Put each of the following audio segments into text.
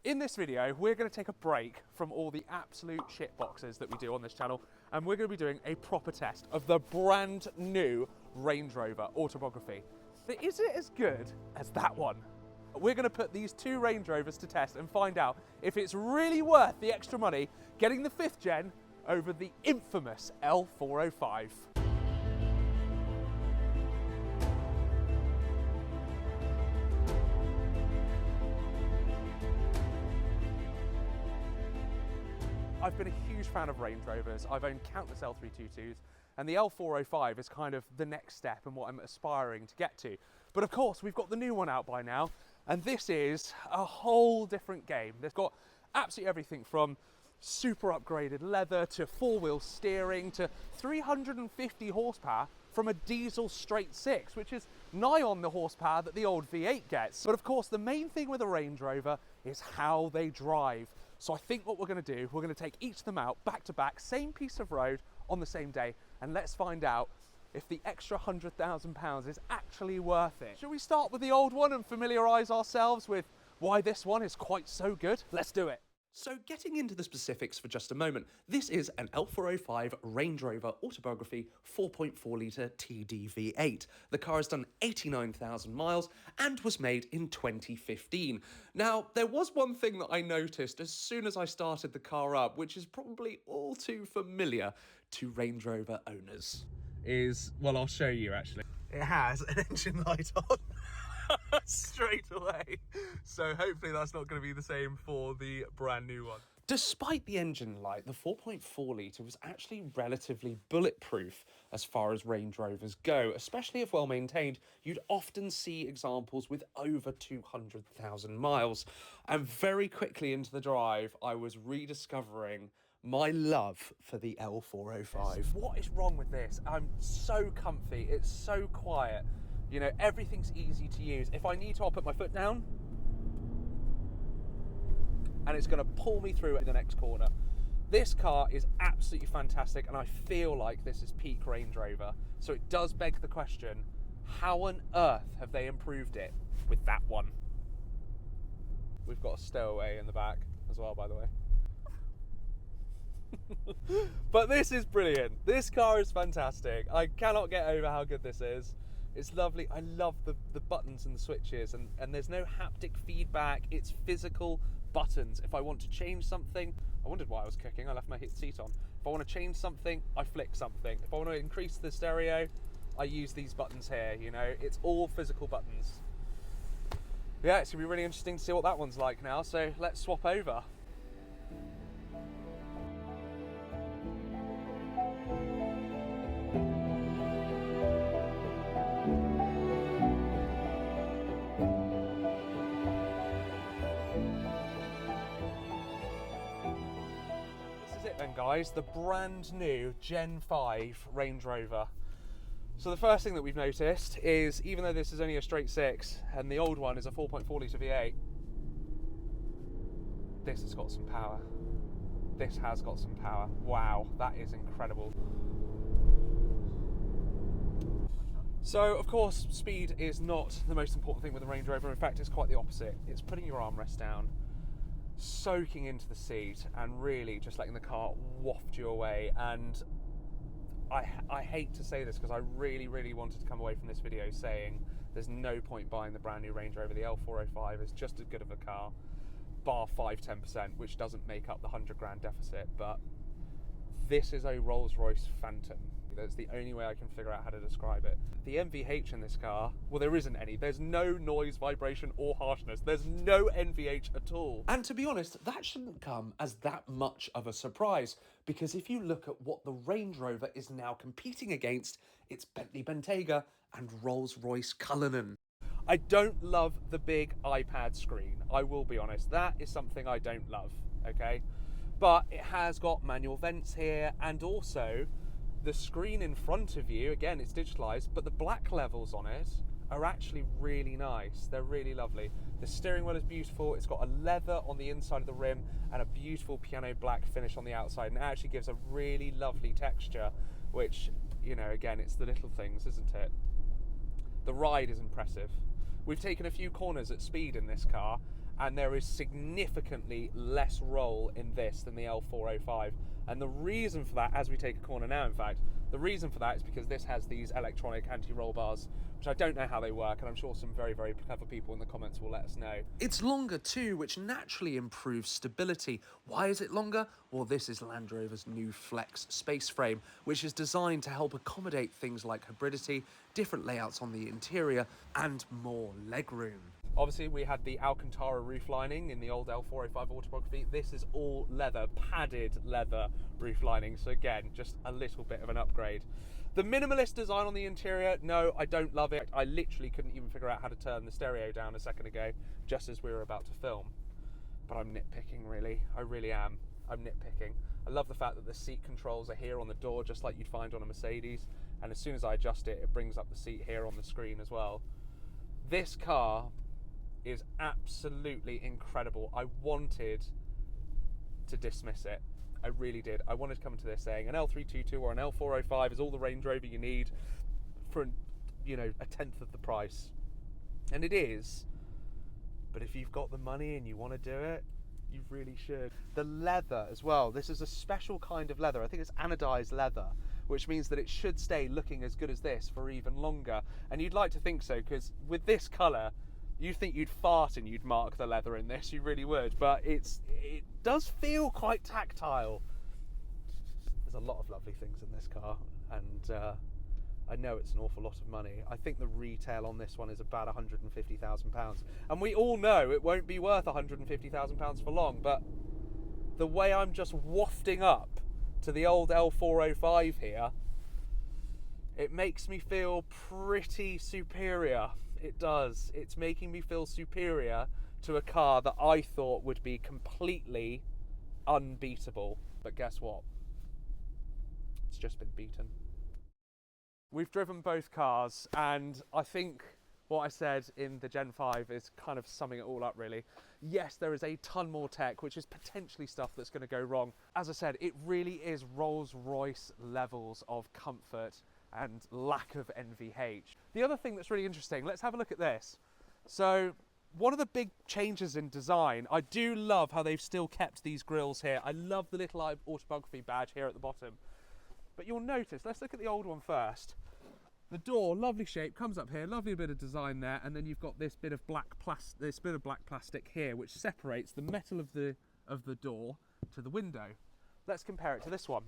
In this video, we're going to take a break from all the absolute shit boxes that we do on this channel, and we're going to be doing a proper test of the brand new Range Rover Autobiography. But is it as good as that one? We're going to put these two Range Rovers to test and find out if it's really worth the extra money getting the 5th gen over the infamous L405. I've been a huge fan of Range Rovers. I've owned countless L322s, and the L405 is kind of the next step and what I'm aspiring to get to. But of course, we've got the new one out by now, and this is a whole different game. They've got absolutely everything from super upgraded leather to 4-wheel steering to 350 horsepower from a diesel straight 6, which is nigh on the horsepower that the old V8 gets. But of course, the main thing with a Range Rover is how they drive. So I think what we're going to do, we're going to take each of them out back to back, same piece of road on the same day, and let's find out if the extra £100,000 is actually worth it. Should we start with the old one and familiarise ourselves with why this one is quite so good? Let's do it. So getting into the specifics for just a moment, this is an L405 Range Rover Autobiography 4.4 litre TDV8. The car has done 89,000 miles and was made in 2015. Now, there was one thing that I noticed as soon as I started the car up, which is probably all too familiar to Range Rover owners. Well, I'll show you actually. It has an engine light on. Straight away. So hopefully that's not going to be the same for the brand new one. Despite the engine light, the 4.4 litre was actually relatively bulletproof as far as Range Rovers go, especially if well maintained. You'd often see examples with over 200,000 miles. And very quickly into the drive, I was rediscovering my love for the L405. What is wrong with this? I'm so comfy, it's so quiet. You know, everything's easy to use. If I need to, I'll put my foot down and it's going to pull me through at the next corner. This car is absolutely fantastic, and I feel like this is peak Range Rover. So it does beg the question, how on earth have they improved it with that one? We've got a stowaway in the back as well, by the way. But this is brilliant. This car is fantastic. I cannot get over how good this is. It's lovely. I love the buttons and the switches, and there's no haptic feedback. It's physical buttons. If I want to change something, I wondered why I was cooking. I left my seat on. If I want to change something, I flick something. If I want to increase the stereo, I use these buttons here. You know, it's all physical buttons. Yeah, it's gonna be really interesting to see what that one's like now. So let's swap over. Then guys, the brand new Gen 5 Range Rover. So the first thing that we've noticed is, even though this is only a straight 6 and the old one is a 4.4 litre V8, this has got some power. This has got some power. Wow, that is incredible. So of course, speed is not the most important thing with a Range Rover. In fact, it's quite the opposite. It's putting your armrest down, soaking into the seat, and really just letting the car waft you away. And I hate to say this because I really wanted to come away from this video saying there's no point buying the brand new Range Rover. The L405 is just as good of a car, bar 5-10%, which doesn't make up the 100 grand deficit. But this is a Rolls-Royce Phantom. That's the only way I can figure out how to describe it. The NVH in this car, well, there isn't any. There's no noise, vibration, or harshness. There's no NVH at all. And to be honest, that shouldn't come as that much of a surprise, because if you look at what the Range Rover is now competing against, it's Bentley Bentayga and Rolls-Royce Cullinan. I don't love the big iPad screen, I will be honest. That is something I don't love, okay? But it has got manual vents here, and also the screen in front of you, again, it's digitalized, but the black levels on it are actually really nice. They're really lovely. The steering wheel is beautiful. It's got a leather on the inside of the rim and a beautiful piano black finish on the outside, and it actually gives a really lovely texture, which, you know, again, it's the little things, isn't it? The ride is impressive. We've taken a few corners at speed in this car, and there is significantly less roll in this than the L405. And the reason for that, as we take a corner now in fact, the reason for that is because this has these electronic anti-roll bars, which I don't know how they work, and I'm sure some very, very clever people in the comments will let us know. It's longer too, which naturally improves stability. Why is it longer? Well, this is Land Rover's new Flex space frame, which is designed to help accommodate things like hybridity, different layouts on the interior, and more legroom. Obviously, we had the Alcantara roof lining in the old L405 Autobiography. This is all leather, padded leather roof lining. So again, just a little bit of an upgrade. The minimalist design on the interior, no, I don't love it. I literally couldn't even figure out how to turn the stereo down a second ago, just as we were about to film. But I'm nitpicking, really. I really am. I'm nitpicking. I love the fact that the seat controls are here on the door, just like you'd find on a Mercedes. And as soon as I adjust it, it brings up the seat here on the screen as well. This car is absolutely incredible. I wanted to dismiss it. I really did. I wanted to come into this saying an L322 or an L405 is all the Range Rover you need for, you know, a tenth of the price. And it is. But if you've got the money and you want to do it, you really should. The leather as well. This is a special kind of leather. I think it's anodized leather, which means that it should stay looking as good as this for even longer. And you'd like to think so, because with this colour, you'd think you'd fart and you'd mark the leather in this, you really would, but it does feel quite tactile. There's a lot of lovely things in this car, and I know it's an awful lot of money. I think the retail on this one is about £150,000, and we all know it won't be worth £150,000 for long, but the way I'm just wafting up to the old L405 here, it makes me feel pretty superior. It does. It's making me feel superior to a car that I thought would be completely unbeatable. But guess what? It's just been beaten. We've driven both cars, and I think what I said in the Gen 5 is kind of summing it all up, really. Yes, there is a ton more tech, which is potentially stuff that's going to go wrong. As I said, it really is Rolls-Royce levels of comfort and lack of NVH. The other thing that's really interesting, let's have a look at this. So one of the big changes in design, I do love how they've still kept these grills here. I love the little Autobiography badge here at the bottom. But you'll notice, let's look at the old one first. The door, lovely shape, comes up here, lovely bit of design there, and then you've got this bit of black plastic here, which separates the metal of the door to the window. Let's compare it to this one.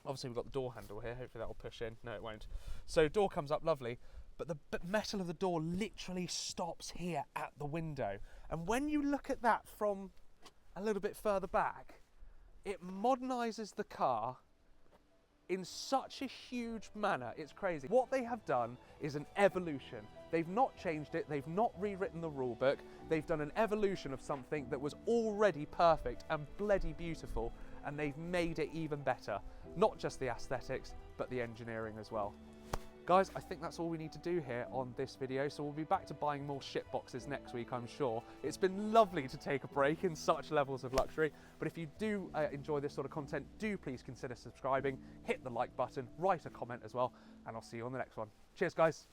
Obviously we've got the door handle here, hopefully that will push in. No, it won't. So door comes up lovely, but the metal of the door literally stops here at the window. And when you look at that from a little bit further back, it modernises the car in such a huge manner, it's crazy. What they have done is an evolution. They've not changed it, they've not rewritten the rule book, they've done an evolution of something that was already perfect and bloody beautiful, and they've made it even better. Not just the aesthetics, but the engineering as well. Guys, I think that's all we need to do here on this video, so we'll be back to buying more shit boxes next week, I'm sure. It's been lovely to take a break in such levels of luxury, but if you do enjoy this sort of content, do please consider subscribing, hit the like button, write a comment as well, and I'll see you on the next one. Cheers, guys.